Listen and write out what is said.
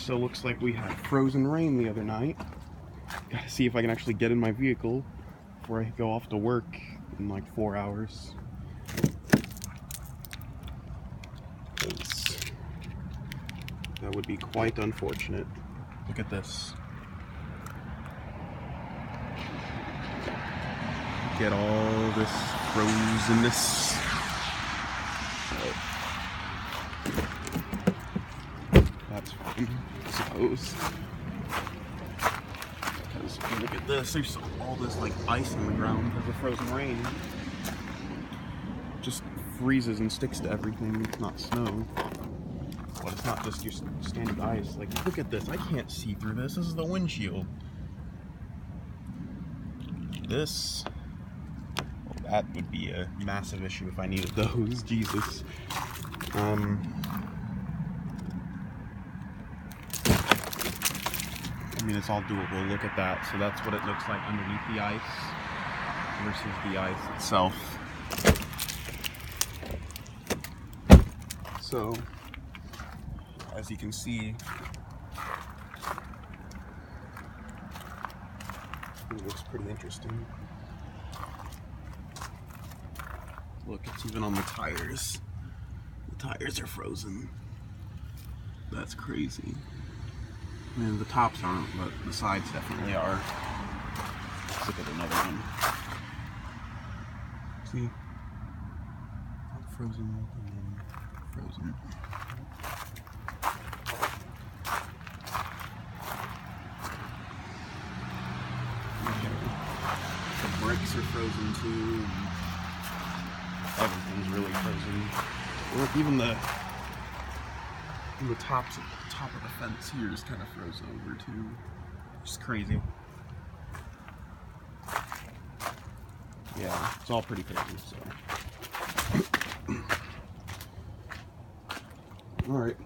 So looks like we had frozen rain the other night. Gotta see if I can actually get in my vehicle before I go off to work in like 4 hours. 'Cause that would be quite unfortunate. Look at this. Get all this frozenness. That's fine, I suppose. Because if you look at this, there's all this like ice on the ground because of frozen rain. It just freezes and sticks to everything. It's not snow. But it's not just your standard ice. Like, look at this. I can't see through this. This is the windshield. This. Well, that would be a massive issue if I needed those. Jesus. I mean, it's all doable. Look at that. So that's what it looks like underneath the ice versus the ice itself. So, as you can see, it looks pretty interesting. Look, it's even on the tires. The tires are frozen. That's crazy. I mean, the tops aren't, but the sides definitely are. Let's look at another one. See? Frozen and then frozen. Okay. The brakes are frozen too. Everything's really frozen. Look, even the top of the fence here is kind of frozen over too. Just crazy. Yeah, it's all pretty crazy. So, all right.